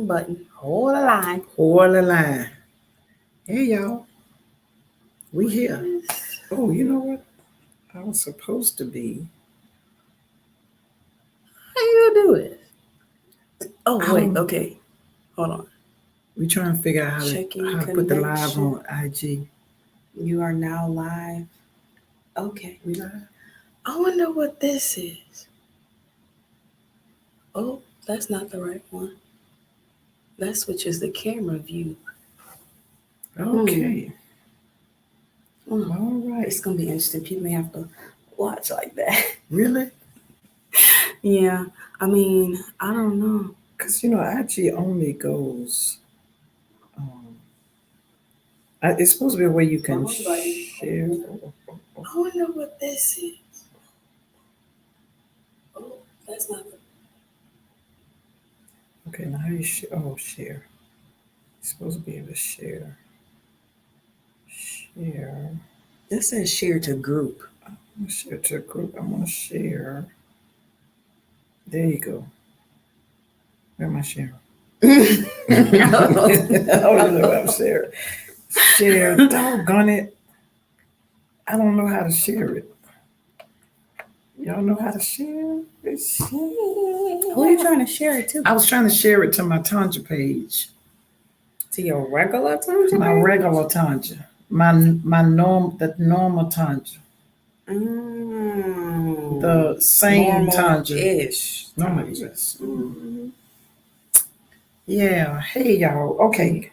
button. Hold the line. Hold the line. Hey, y'all. We here. Oh, you know what? I was supposed to be. How you gonna do it? Oh, wait. Okay. Hold on. We trying to figure out how to put the live on IG. You are now live. Okay. We live? I wonder what this is. Oh, that's not the right one. That switches the camera view. Okay. All right. It's going to be interesting. People may have to watch like that. Really? Yeah. I mean, I don't know. Because, IG only goes... it's supposed to be a way you can share. I wonder what this is. Oh, that's not the... Okay, now how you share? Oh, share. You're supposed to be able to share. Share. That says share to group. I'm going to share to a group. I'm going to share. There you go. Where am I sharing? I don't know what I'm sharing. Share. Doggone it. I don't know how to share it. Y'all know how to share? Who are you trying to share it to? I was trying to share it to my Tanja page. To your regular Tanja? My regular Tanja. The normal Tanja. The same Tanja. Normal-ish. Mm-hmm. Yeah. Hey, y'all. Okay.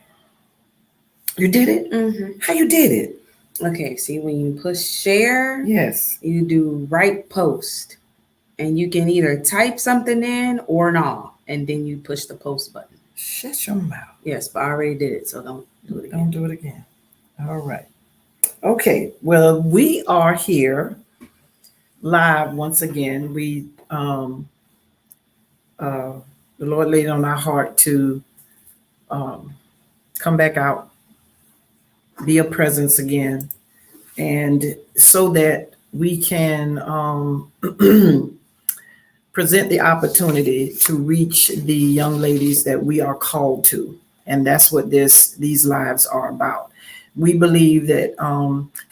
You did it? Mm-hmm. How you did it? Okay. See, when you push share, yes, you do write post. And you can either type something in or not. And then you push the post button. Shut your mouth. Yes, but I already did it. So don't do it again. Don't do it again. All right. Okay. Well, we are here live once again. We the Lord laid on our heart to come back out, be a presence again, and so that we can present the opportunity to reach the young ladies that we are called to. And that's what these lives are about. We believe that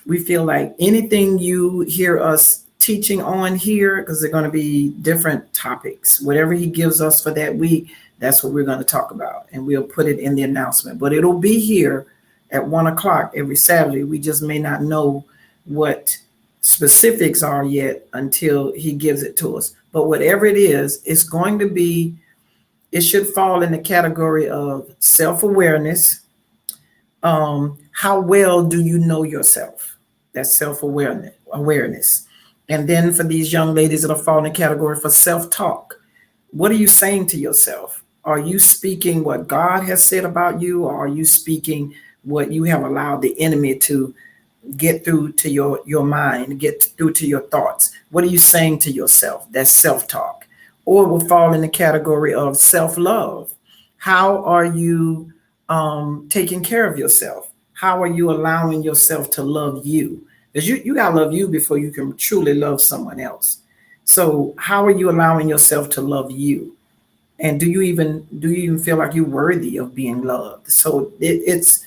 we feel like anything you hear us teaching on here, because they're going to be different topics, whatever he gives us for that week, that's what we're going to talk about. And we'll put it in the announcement, but it'll be here at 1:00 every Saturday. We just may not know what specifics are yet until he gives it to us. But whatever it is, it's going to be, it should fall in the category of self-awareness. How well do you know yourself? That's self-awareness. And then for these young ladies, it'll fall in the category for self-talk. What are you saying to yourself? Are you speaking what God has said about you, or are you speaking what you have allowed the enemy to get through to your mind, get through to your thoughts? What are you saying to yourself? That's self-talk. Or it will fall in the category of self-love. How are you taking care of yourself? How are you allowing yourself to love you? Because you got to love you before you can truly love someone else. So how are you allowing yourself to love you? And do you even feel like you're worthy of being loved? So it's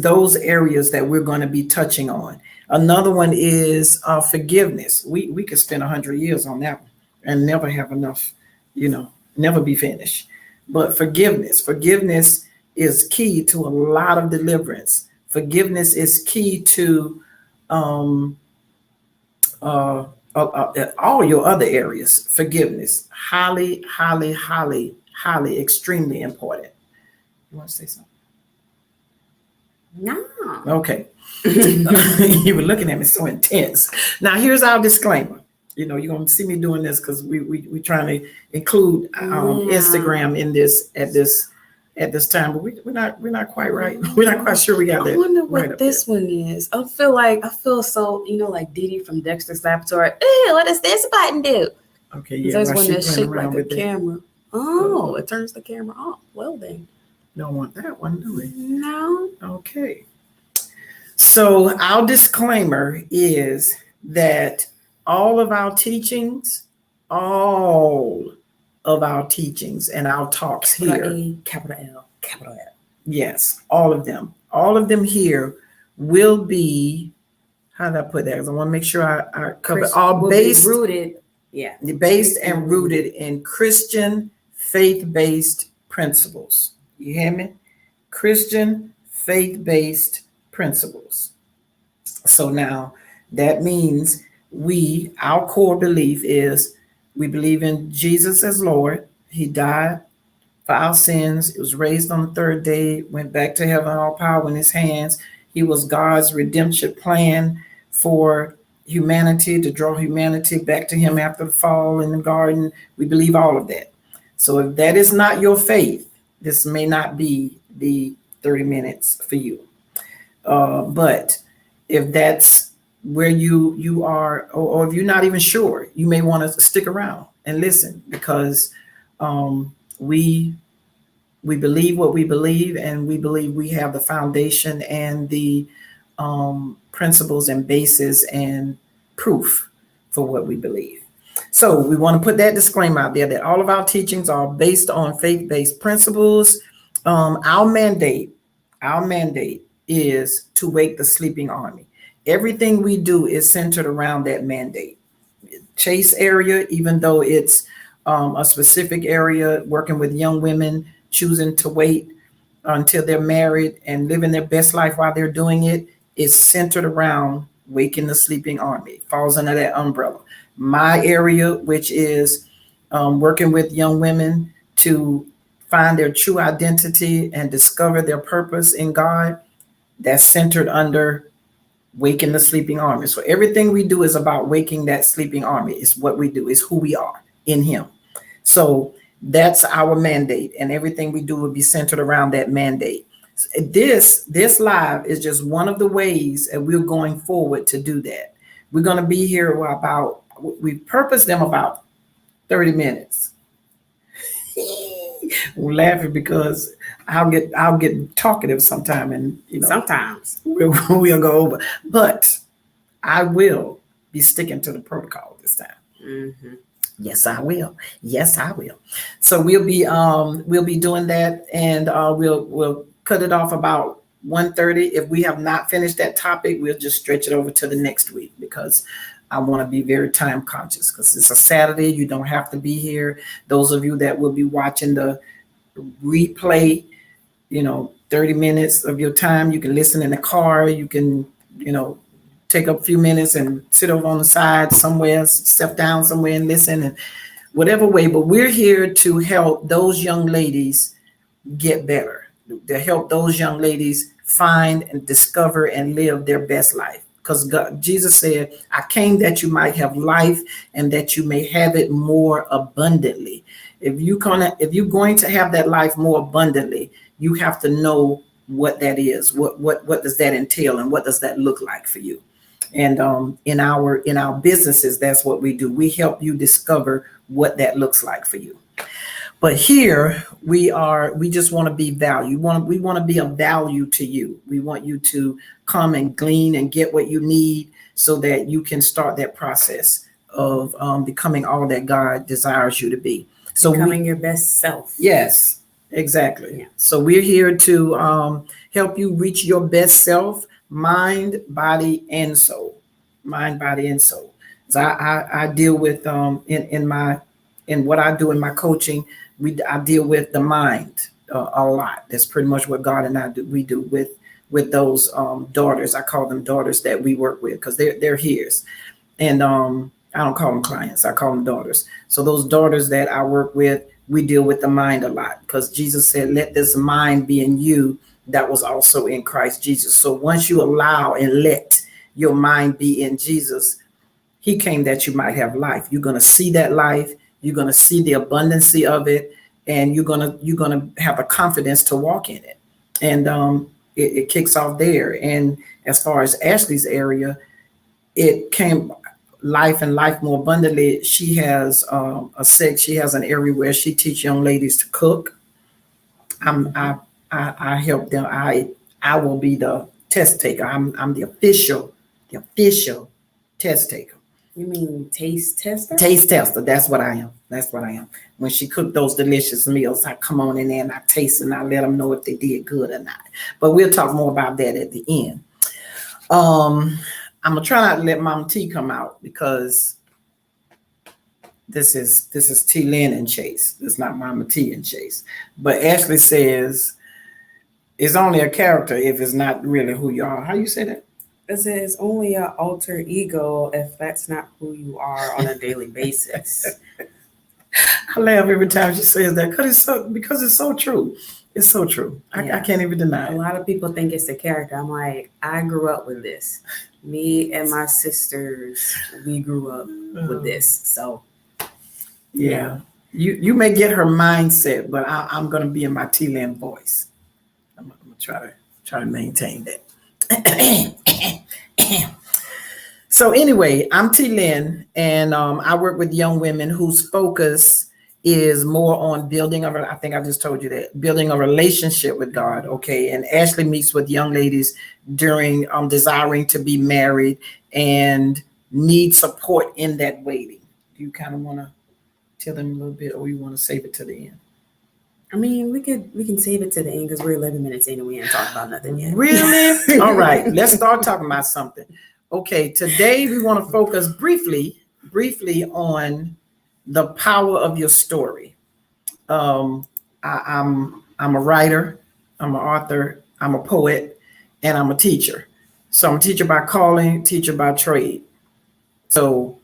those areas that we're going to be touching on. Another one is forgiveness. We could spend 100 years on that one and never have enough, never be finished. But forgiveness is key to a lot of deliverance. Forgiveness is key to all your other areas. Forgiveness, highly, highly, highly, highly, extremely important. You want to say something? No. Okay. You were looking at me so intense. Now here's our disclaimer. You're going to see me doing this because we trying to include Instagram in this at this time, but we're not quite right. We're not quite sure we got that. I wonder what right this one is. I feel so like Didi from Dexter's Laboratory. Ew, what does this button do? Okay, yeah. There's one that shaped like a camera. Oh, it turns the camera off. Well then. Don't want that one, do we? No. Okay. So our disclaimer is that all of our teachings, all of our teachings and our talks here. Capital A, capital L, capital L. Yes, all of them. All of them here will be, how did I put that? Because I want to make sure I cover all Will based, be rooted, yeah, based and rooted in Christian faith-based principles. You hear me? Christian faith-based principles. So now that means our core belief is we believe in Jesus as Lord. He died for our sins. He was raised on the third day, went back to heaven, all power in his hands. He was God's redemption plan for humanity, to draw humanity back to him after the fall in the garden. We believe all of that. So if that is not your faith, this may not be the 30 minutes for you. But if that's where you are, or if you're not even sure, you may want to stick around and listen, because we believe what we believe, and we believe we have the foundation and the principles and basis and proof for what we believe. So we want to put that disclaimer out there that all of our teachings are based on faith-based principles. Our mandate is to wake the sleeping army. Everything we do is centered around that mandate. Chaste area, even though it's a specific area working with young women choosing to wait until they're married and living their best life while they're doing it, is centered around waking the sleeping army. It falls under that umbrella. My area, which is working with young women to find their true identity and discover their purpose in God, that's centered under waking the sleeping army. So everything we do is about waking that sleeping army. It's what we do, is who we are in him. So that's our mandate, and everything we do will be centered around that mandate. This live is just one of the ways that we're going forward to do that. We're going to be here we purpose them about 30 minutes. We're laughing because I'll get talkative sometime, and sometimes we'll go over, but I will be sticking to the protocol this time. Mm-hmm. Yes, I will. So we'll be doing that, and we'll cut it off about 1:30. If we have not finished that topic, we'll just stretch it over to the next week, because I want to be very time conscious, because it's a Saturday. You don't have to be here. Those of you that will be watching the replay, 30 minutes of your time, you can listen in the car. You can, take a few minutes and sit over on the side somewhere, step down somewhere and listen, and whatever way. But we're here to help those young ladies get better, to help those young ladies find and discover and live their best life. Because Jesus said, I came that you might have life and that you may have it more abundantly. If you're going to have that life more abundantly, you have to know what that is. What does that entail, and what does that look like for you? And in our businesses, that's what we do. We help you discover what that looks like for you. But here we just want to be value. We want to be of value to you. We want you to come and glean and get what you need, so that you can start that process of becoming all that God desires you to be. So becoming your best self. Yes, exactly. Yeah. So we're here to help you reach your best self, mind, body, and soul. Mind, body, and soul. So I deal with in what I do in my coaching, I deal with the mind a lot. That's pretty much what God and I do. We do with those daughters. I call them daughters that we work with, because they're his. And I don't call them clients. I call them daughters. So those daughters that I work with, we deal with the mind a lot, because Jesus said, let this mind be in you that was also in Christ Jesus. So once you allow and let your mind be in Jesus, he came that you might have life. You're going to see that life. You're going to see the abundancy of it, and you're going to have the confidence to walk in it. And it kicks off there. And as far as Ashley's area, it came life and life more abundantly. She has she has an area where she teaches young ladies to cook. I help them. I will be the test taker. I'm the official test taker. You mean taste tester? Taste tester. That's what I am. That's what I am. When she cooked those delicious meals, I come on in there and I taste and I let them know if they did good or not. But we'll talk more about that at the end. I'm gonna try not to let Mama T come out because this is T Lyn and Chaste. It's not Mama T and Chaste. But Ashley says it's only a character if it's not really who you are. How you say that? It says only an alter ego if that's not who you are on a daily basis. I laugh every time she says that because it's so true. It's so true. I can't even deny A it. lot of people think it's a character. I'm like, I grew up with this. Me and my sisters, we grew up with this. So Yeah. You may get her mindset, but I'm gonna be in my T Lyn voice. I'm gonna try to maintain that. So anyway, I'm T Lyn, and I work with young women whose focus is more on I think I just told you that, building a relationship with God, okay? And Ashley meets with young ladies during desiring to be married and need support in that waiting. Do you kind of want to tell them a little bit, or you want to save it to the end? I mean, we can save it to the end because we're 11 minutes in and we ain't talking about nothing yet. Really? All right, let's start talking about something. Okay, today we want to focus briefly on the power of your story. I'm a writer, I'm an author, I'm a poet, and I'm a teacher. So I'm a teacher by calling, teacher by trade. So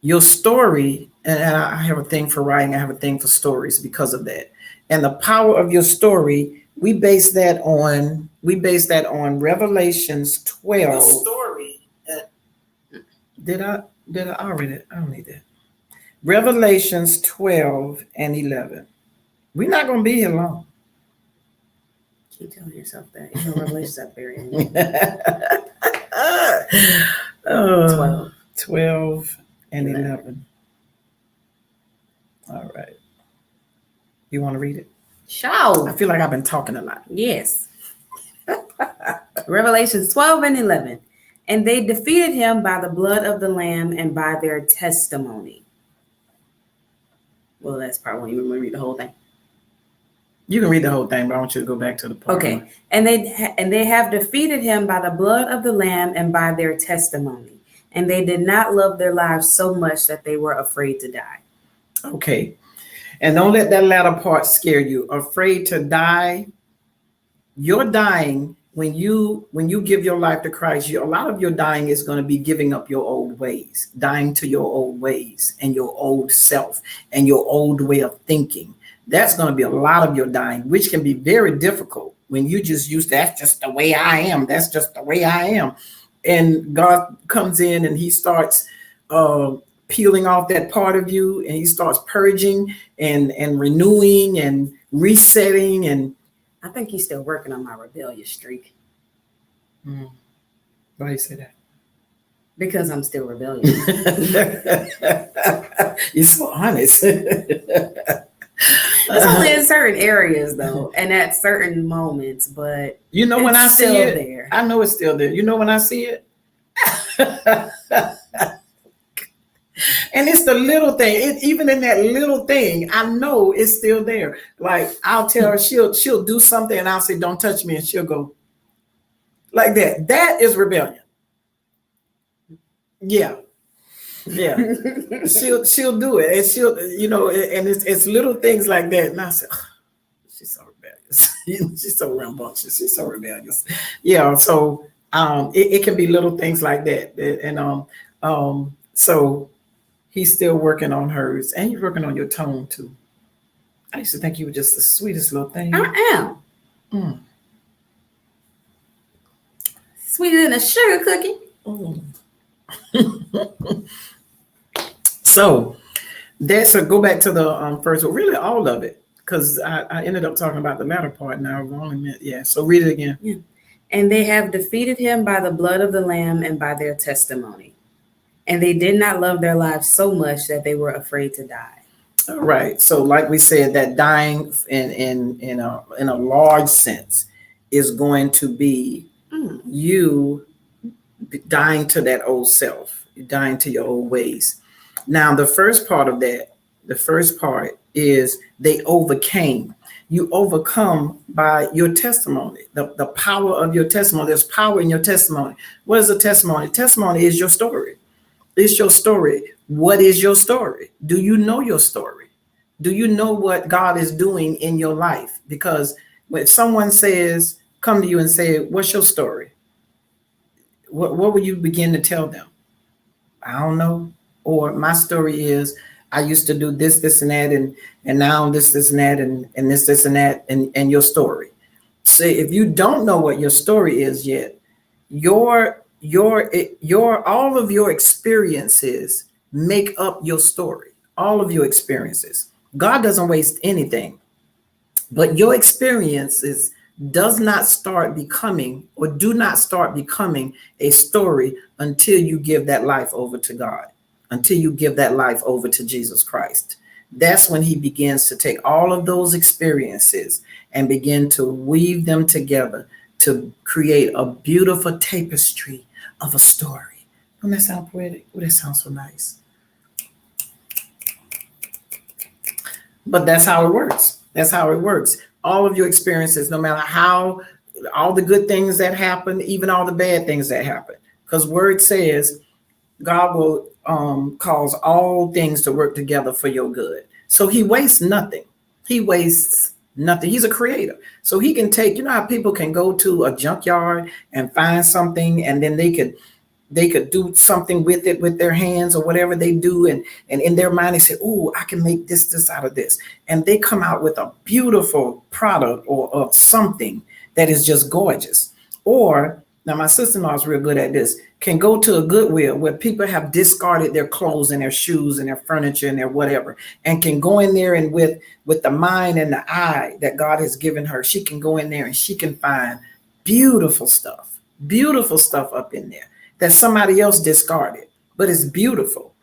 your story, and I have a thing for writing, I have a thing for stories because of that. And the power of your story, we base that on Revelations 12. Your story. Did I already? I don't need that. Revelations 12 and 11. We're not going to be here long. Keep telling yourself that. You know, Revelation's at the very end. 12 and 11. All right. You want to read it? Sure. I feel like I've been talking a lot. Yes. Revelations 12 and 11. And they defeated him by the blood of the Lamb and by their testimony. Well, that's part one. You want me to read the whole thing? You can read the whole thing, but I want you to go back to the part. Okay. One. And they have defeated him by the blood of the Lamb and by their testimony. And they did not love their lives so much that they were afraid to die. Okay. And don't let that latter part scare you. Afraid to die. You're dying when you give your life to Christ. A lot of your dying is going to be giving up your old ways, dying to your old ways and your old self and your old way of thinking. That's going to be a lot of your dying, which can be very difficult when you just use that's just the way I am. That's just the way I am. And God comes in and he starts peeling off that part of you, and he starts purging and renewing and resetting. And I think he's still working on my rebellious streak. Why do you say that? Because I'm still rebellious. You're so honest. It's only in certain areas though, and at certain moments, but you know when I see it, there. I know it's still there. You know when I see it? And it's the little thing. Even in that little thing, I know it's still there. Like I'll tell her, she'll do something, and I'll say, "Don't touch me," and she'll go like that. That is rebellion. Yeah, she'll do it, and and it's little things like that. And I say, oh, she's so rebellious. She's so rambunctious. She's so rebellious. Yeah. So it can be little things like that, and so. He's still working on hers, and you're working on your tone too. I used to think you were just the sweetest little thing. I am. Sweeter than a sugar cookie. So that's go back to the first one, really all of it, because I ended up talking about the latter part now. Yeah. So read it again. Yeah. And they have defeated him by the blood of the Lamb and by their testimony. And they did not love their lives so much that they were afraid to die. All right. So, like we said, that dying in a large sense is going to be you dying to that old self, dying to your old ways. Now, the first part of that The first part is they overcame. You overcome by your testimony, the power of your testimony. There's power in your testimony. What is a testimony? Testimony is your story. It's your story. What is your story? Do you know your story? Do you know what God is doing in your life? Because when someone says, come to you and say, what's your story? What will you begin to tell them? I don't know. Or my story is I used to do this, this, and that, and now this, and that, and this, and that, and your story. Say if you don't know what your story is yet, your all of your experiences make up your story. All of your experiences. God doesn't waste anything, but your experiences does not start becoming or do not start becoming a story until you give that life over to God, until you give that life over to Jesus Christ. That's when he begins to take all of those experiences and begin to weave them together to create a beautiful tapestry of a story. Doesn't that sound poetic? Oh, that sounds so nice. But that's how it works. That's how it works. All of your experiences, no matter how, all the good things that happen, even all the bad things that happen. Because word says God will cause all things to work together for your good. So he wastes nothing. He wastes nothing. He's a creator. So he can take, you know how people can go to a junkyard and find something and then they could do something with it with their hands or whatever they do. And in their mind, they say, oh, I can make this out of this. And they come out with a beautiful product or of something that is just gorgeous. Or now my sister-in-law is real good at this, can go to a Goodwill where people have discarded their clothes and their shoes and their furniture and their whatever, and can go in there and with the mind and the eye that God has given her, she can go in there and she can find beautiful stuff up in there that somebody else discarded, but it's beautiful.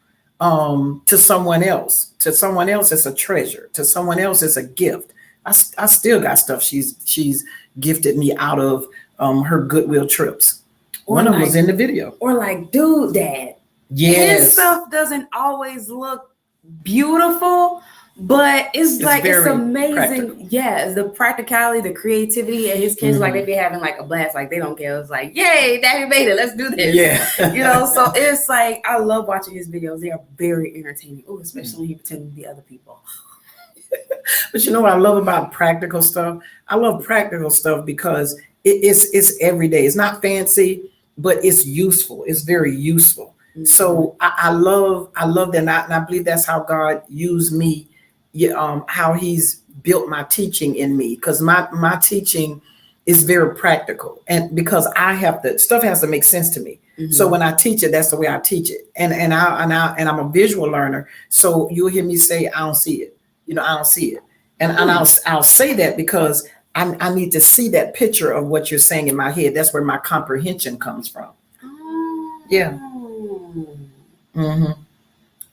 To someone else, it's a treasure. To someone else, it's a gift. I still got stuff she's gifted me out of her Goodwill trips. One of them was in the video. Or like, dude, Dad. Yes. His stuff doesn't always look beautiful, but it's like it's amazing. Practical. Yeah, the practicality, the creativity, and his kids like they be having like a blast, like they don't care. It's like, yay, Daddy made it, let's do this. Yeah. You know, so it's like I love watching his videos. They are very entertaining. Oh, especially when he pretends to be other people. But you know what I love about practical stuff? I love practical stuff because it's every day. It's not fancy, but it's useful. It's very useful. Mm-hmm. So I love that, and I believe that's how God used me. How he's built my teaching in me, because my teaching is very practical, and because stuff has to make sense to me. Mm-hmm. So when I teach it, that's the way I teach it, and I'm a visual learner. So you'll hear me say, I don't see it. I don't see it, and I'll say that because I need to see that picture of what you're saying in my head. That's where my comprehension comes from. Oh. Yeah. Mm-hmm.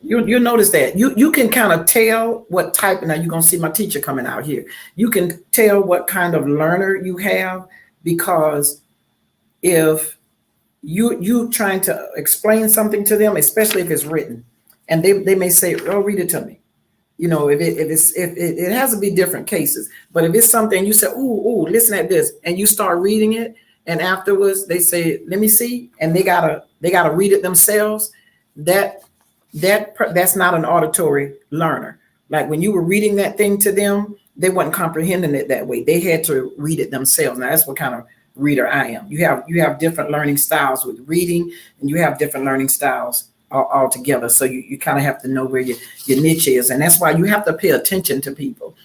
You'll notice that you can kind of tell what type. Now you're gonna see my teacher coming out here. You can tell what kind of learner you have, because if you trying to explain something to them, especially if it's written, and they may say, "Oh, read it to me." If it has to be different cases, but if it's something you say, "Ooh, listen at this," and you start reading it, and afterwards they say, "Let me see," and they gotta read it themselves. That's not an auditory learner. Like when you were reading that thing to them, they weren't comprehending it that way. They had to read it themselves. Now that's what kind of reader I am. You have different learning styles with reading, and you have different learning styles all together. So you kind of have to know where your niche is, and that's why you have to pay attention to people.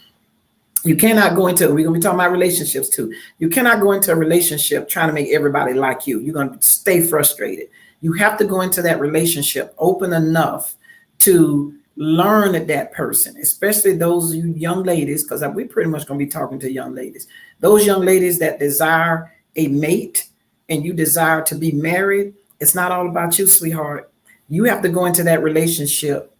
You cannot go into, we're gonna be talking about relationships too. You cannot go into a relationship trying to make everybody like you. You're gonna stay frustrated. You have to go into that relationship open enough to learn that person, especially those young ladies, because we're pretty much going to be talking to young ladies. Those young ladies that desire a mate and you desire to be married, it's not all about you, sweetheart. You have to go into that relationship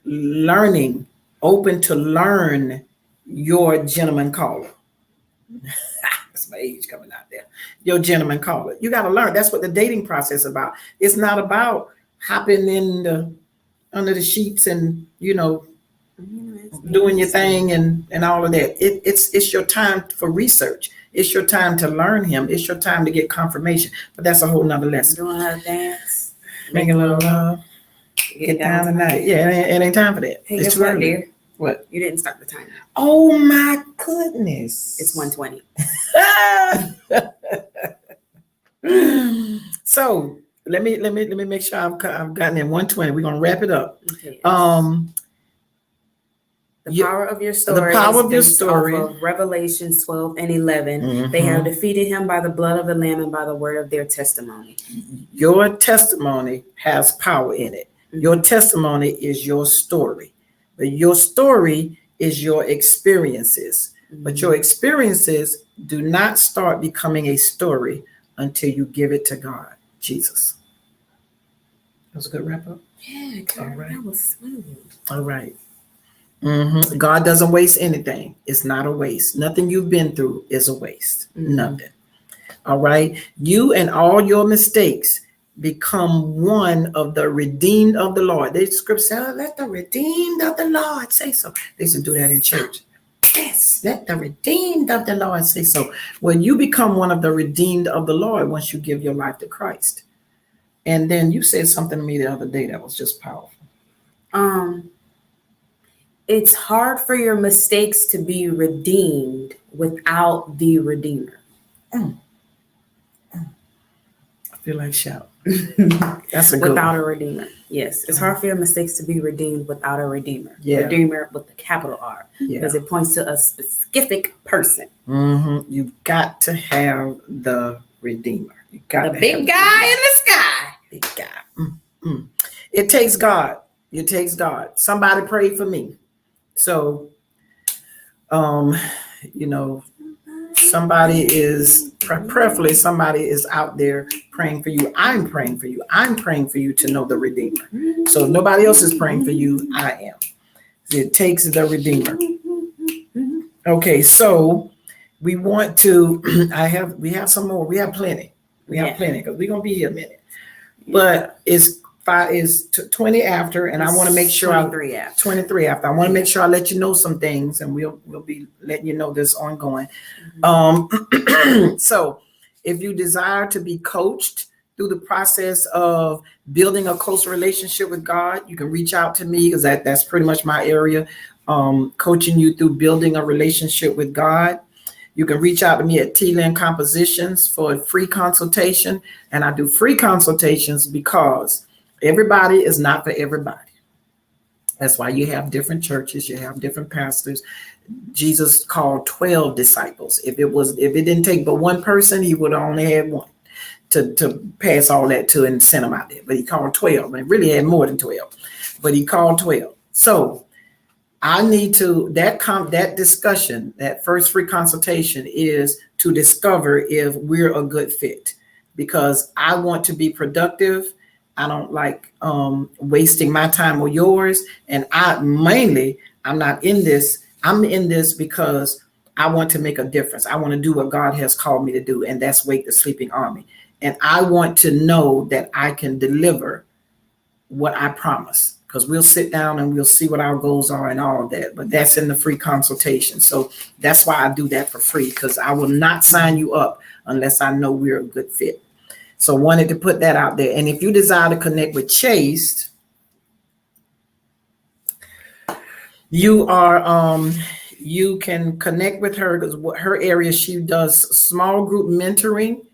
learning, open to learn your gentleman caller. That's my age coming out there. Your gentleman caller. You got to learn. That's what the dating process is about. It's not about hopping in under the sheets and, you know, It's doing your interesting. thing and all of that. It's your time for research. It's your time to learn him. It's your time to get confirmation. But that's a whole nother lesson. Doing her dance, Making a little love, get down tonight. Yeah, it ain't time for that. Hey, It's guess too what, early. dear? What? You didn't start the timer. Oh my goodness. It's 1:20. So let me make sure I've gotten in 1:20. We're gonna wrap it up. Okay, yes. The power of your story. The power of your based story. Off of Revelations 12 and 11. Mhm. They have defeated him by the blood of the Lamb and by the word of their testimony. Your testimony has power in it. Your testimony is your story. But your story is your experiences. But your experiences do not start becoming a story until you give it to God, Jesus. That was a good wrap up. Yeah, All right. that was smooth. All right. God doesn't waste anything. It's not a waste. Nothing you've been through is a waste. Nothing. All right. You and all your mistakes become one of the redeemed of the Lord. The scripture says, let the redeemed of the Lord say so. They used to do that in church. Yes, let the redeemed of the Lord say so. When you become one of the redeemed of the Lord, once you give your life to Christ. And then you said something to me the other day that was just powerful. It's hard for your mistakes to be redeemed without the Redeemer. I feel like shout. That's a good without one. a Redeemer. Yes, it's hard for your mistakes to be redeemed without a Redeemer. Yeah. Redeemer with the capital R. Yeah. Because it points to a specific person. You've got to have the Redeemer. You got the big guy in the sky. Big guy. It takes God. It takes God. Somebody prayed for me. So, you know, somebody is prayerfully, somebody is out there praying for you. I'm praying for you. I'm praying for you to know the Redeemer. So if nobody else is praying for you, I am. It takes the Redeemer. Okay, so we want to, we have some more. We have plenty. We have plenty because we're gonna be here a minute. But it's 20 after, and I want to make sure 23 after. I want to make sure I let you know some things, and we'll be letting you know this ongoing. So if you desire to be coached through the process of building a close relationship with God, you can reach out to me because that's pretty much my area. Coaching you through building a relationship with God. You can reach out to me at Lyn Compositions for a free consultation. And I do free consultations because everybody is not for everybody. That's why you have different churches, you have different pastors. Jesus called 12 disciples. If it didn't take but one person, he would have only had one to pass all that to and send them out there. But he called 12, and really had more than 12. But he called 12. So I need to, that discussion, that first free consultation is to discover if we're a good fit, because I want to be productive. I don't like wasting my time or yours. And I'm not in this. I'm in this because I want to make a difference. I want to do what God has called me to do. And that's wake the sleeping army. And I want to know that I can deliver what I promise. Because we'll sit down and we'll see what our goals are and all of that. But that's in the free consultation. So that's why I do that for free, because I will not sign you up unless I know we're a good fit. So wanted to put that out there. And if you desire to connect with Chaste, you can connect with her because her area, she does small group mentoring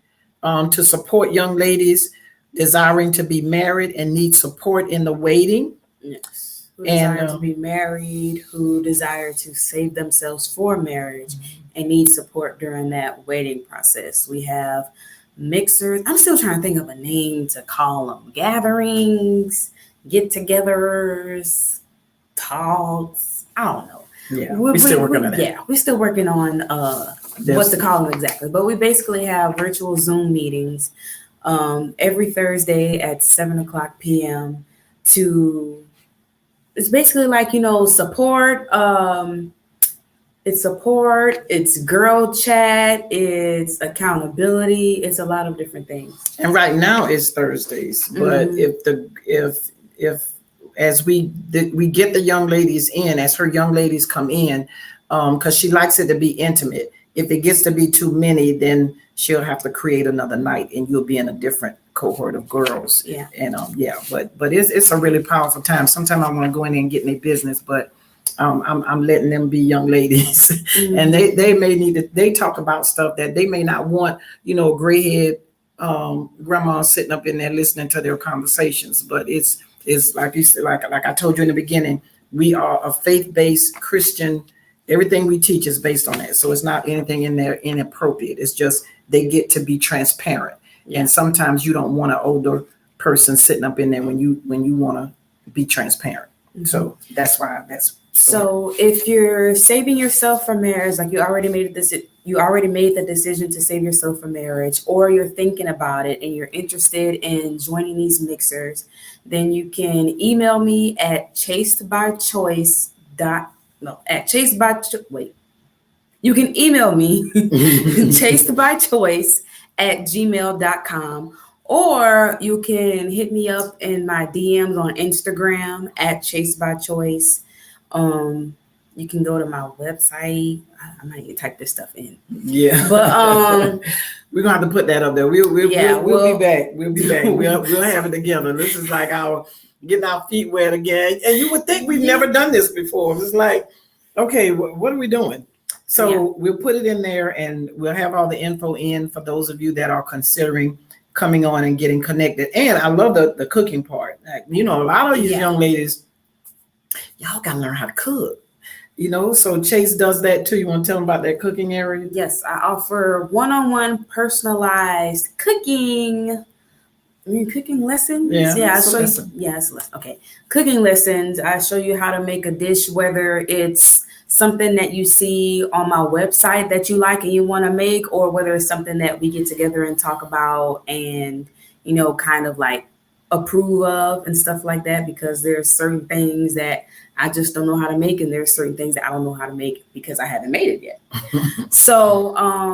to support young ladies desiring to be married and need support in the waiting. Yes. Who desire to be married, who desire to save themselves for marriage and need support during that waiting process. We have mixers. I'm still trying to think of a name to call them. Gatherings, get-togethers, talks. I don't know. Yeah, we're still working on that. Yeah, we're still working on what to call them exactly. But we basically have virtual Zoom meetings every Thursday at 7:00 p.m. It's basically like, support. It's support, it's girl chat, it's accountability, it's a lot of different things. And right now it's Thursdays, but if as we get the young ladies in, as her young ladies come in, because she likes it to be intimate. If it gets to be too many, then she'll have to create another night, and you'll be in a different cohort of girls. Yeah. And but it's a really powerful time. Sometimes I want to go in there and get in their business, but I'm letting them be young ladies, Mm-hmm. and they may need to. They talk about stuff that they may not want, a gray head grandma sitting up in there listening to their conversations. But it's like you said, like I told you in the beginning, we are a faith-based Christian. Everything we teach is based on that. So it's not anything in there inappropriate. It's just they get to be transparent. Yeah. And sometimes you don't want an older person sitting up in there when you want to be transparent. Mm-hmm. So that's why that's. So if you're saving yourself for marriage, like you already made the decision to save yourself for marriage, or you're thinking about it and you're interested in joining these mixers, then you can email me at you can email me chastebychoice@gmail.com, or you can hit me up in my DMs on Instagram at chastebychoice. You can go to my website. I might need to type this stuff in. Yeah. But we're gonna have to put that up there. We'll be back. We'll be back. We'll have it together. This is like our getting our feet wet again. And you would think we've never done this before. It's like, okay, what are we doing? So we'll put it in there, and we'll have all the info in for those of you that are considering coming on and getting connected. And I love the cooking part. Like, a lot of these young ladies, y'all gotta learn how to cook. So Chaste does that too. You want to tell them about that cooking area? Yes, I offer one-on-one personalized cooking lessons. Yeah, it's a lesson. Okay. Cooking lessons. I show you how to make a dish, whether it's something that you see on my website that you like and you want to make, or whether it's something that we get together and talk about and, kind of like approve of and stuff like that, because there's certain things that I just don't know how to make, and there's certain things that I don't know how to make because I haven't made it yet. So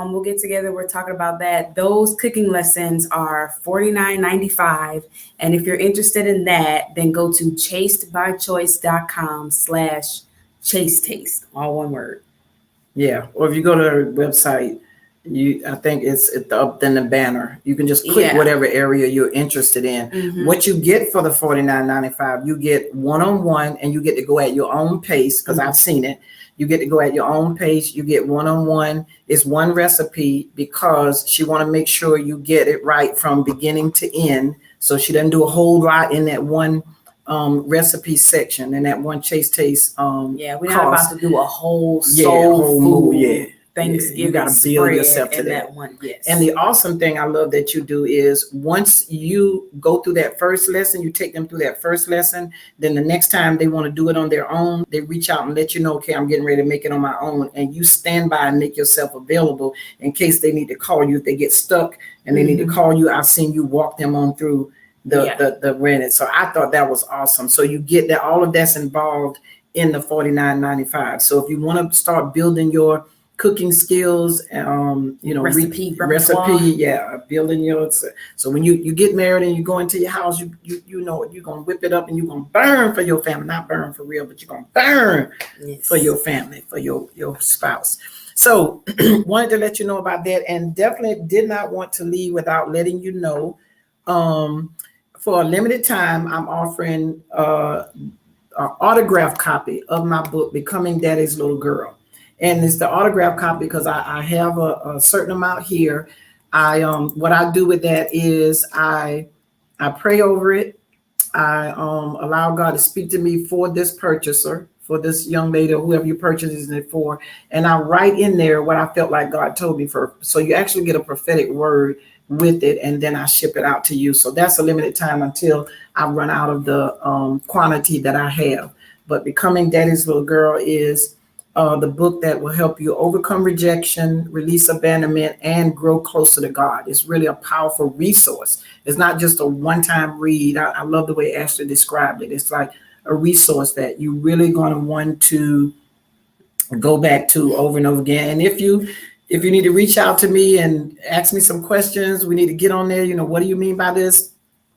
we'll get together. We're talking about that. Those cooking lessons are $49.95. And if you're interested in that, then go to chastebychoice.com/chaste, all one word. Yeah. Or if you go to our website, I think it's up in the banner. You can just click whatever area you're interested in. Mm-hmm. What you get for the $49.95, you get one-on-one, and you get to go at your own pace, because I've seen it. You get to go at your own pace. You get one-on-one. It's one recipe, because she want to make sure you get it right from beginning to end. So she doesn't do a whole lot in that one recipe section, and that one Chaste Taste. We're not about to do a whole soul food. Yeah. Thanksgiving, you got to build yourself to that one. Yes. And the awesome thing I love that you do is, once you go through that first lesson, you take them through that first lesson, then the next time they want to do it on their own, they reach out and let you know, okay, I'm getting ready to make it on my own. And you stand by and make yourself available in case they need to call you. If they get stuck and they need to call you, I've seen you walk them on through the rented. So I thought that was awesome. So you get that, all of that's involved in the $49.95. So if you want to start building your cooking skills, recipe, building your. So when you get married and you go into your house, you know you're gonna whip it up and you're gonna burn for your family, not burn for real, but you're gonna burn for your family, for your spouse. So wanted to let you know about that, and definitely did not want to leave without letting you know. For a limited time, I'm offering an autograph copy of my book, Becoming Daddy's Little Girl. And it's the autograph copy because I have a certain amount here. What I do with that is I pray over it. I allow God to speak to me for this purchaser, for this young lady or whoever you purchases it for. And I write in there what I felt like God told me for. So you actually get a prophetic word with it, and then I ship it out to you. So that's a limited time until I run out of the quantity that I have. But Becoming Daddy's Little Girl is the book that will help you overcome rejection, release abandonment, and grow closer to God. It's really a powerful resource. It's not just a one-time read. I love the way Ashley described it. It's like a resource that you're really going to want to go back to over and over again. And if you need to reach out to me and ask me some questions, we need to get on there. What do you mean by this?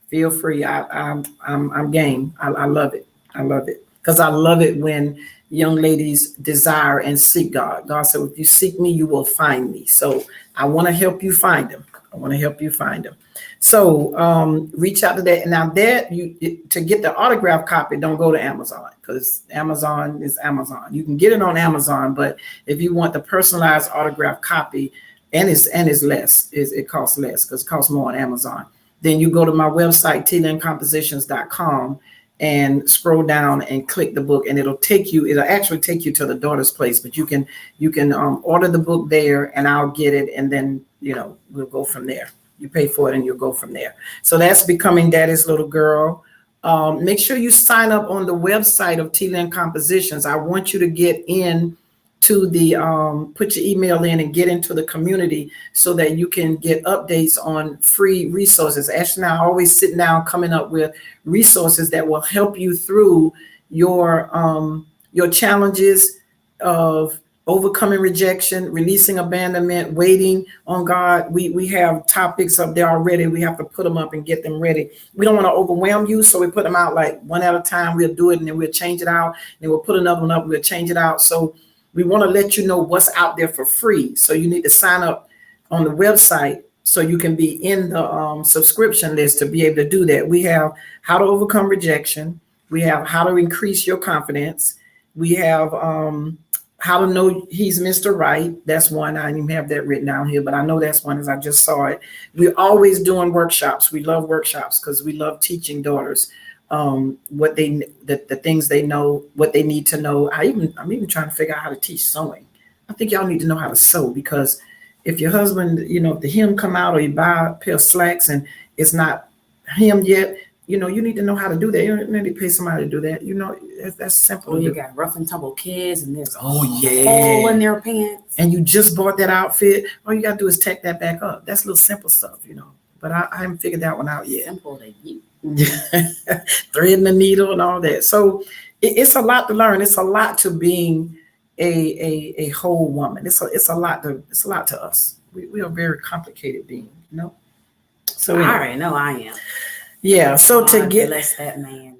Feel free. I'm game. I love it. I love it because I love it when young ladies desire and seek God. God said, if you seek me, you will find me. So I want to help you find him. I want to help you find him. So reach out to that. Now that to get the autograph copy, don't go to Amazon because Amazon is Amazon. You can get it on Amazon, but if you want the personalized autograph copy, and it's less, it costs less because it costs more on Amazon. Then you go to my website, tlyncompositions.com, and scroll down and click the book, and it'll actually take you to the daughter's place, but you can order the book there, and I'll get it, and then we'll go from there. You pay for it and you'll go from there. So that's Becoming Daddy's Little Girl. Make sure you sign up on the website of Lyn Compositions. I want you to get in to the put your email in and get into the community so that you can get updates on free resources. Ashley and I are always sitting down coming up with resources that will help you through your challenges of overcoming rejection, releasing abandonment, waiting on God. We have topics up there already. We have to put them up and get them ready. We don't want to overwhelm you, so we put them out like one at a time. We'll do it and then we'll change it out. And then we'll put another one up. We'll change it out. So we want to let you know what's out there for free. So you need to sign up on the website so you can be in the subscription list to be able to do that. We have how to overcome rejection. We have how to increase your confidence. We have how to know he's Mr. Right. That's one. I didn't even have that written down here, but I know that's one as I just saw it. We're always doing workshops. We love workshops because we love teaching daughters what the things they know, what they need to know. I'm even trying to figure out how to teach sewing. I think y'all need to know how to sew because if your husband, if the hem come out or you buy a pair of slacks and it's not hemmed yet, you need to know how to do that. You don't need to pay somebody to do that. That's simple. Oh, you got rough and tumble kids and there's a hole in their pants. And you just bought that outfit. All you got to do is tack that back up. That's little simple stuff, But I haven't figured that one out yet. Simple to you. Threading the needle and all that. So it's a lot to learn. It's a lot to being a whole woman. It's a lot to us. We are very complicated being, So I already know I am. Yeah. So to get bless that man.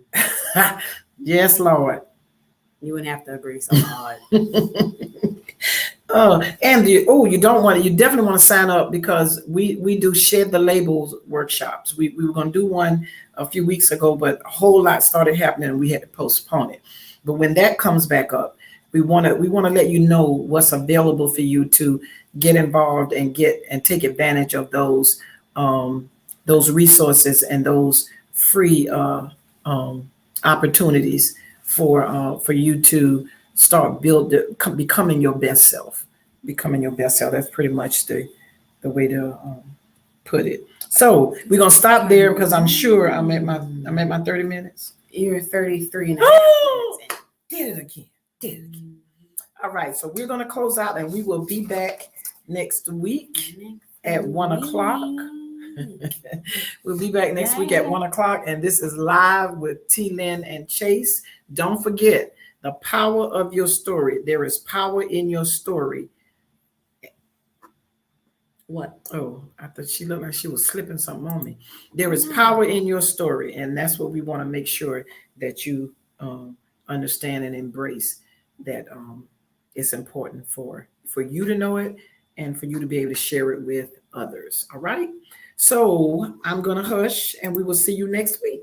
Yes, Lord. You wouldn't have to agree so hard. You don't want to. You definitely want to sign up because we do Shed the Labels workshops. We were going to do one a few weeks ago, but a whole lot started happening and we had to postpone it. But when that comes back up, we want to let you know what's available for you to get involved and take advantage of those resources and those free opportunities for you to start becoming your best self. Becoming your best self. That's pretty much the way to put it. So we're gonna stop there because I'm sure I'm at my 30 minutes. You're 33 and a half minutes in. Did it again. All right, so we're gonna close out and we will be back next week at 1:00. We'll be back next week at 1:00, and this is Live with Lyn and Chaste. Don't forget the power of your story. There is power in your story. What? Oh, I thought she looked like she was slipping something on me. There is power in your story, and that's what we want to make sure that you understand and embrace. That it's important for you to know it and for you to be able to share it with others. All right. So I'm gonna hush, and we will see you next week.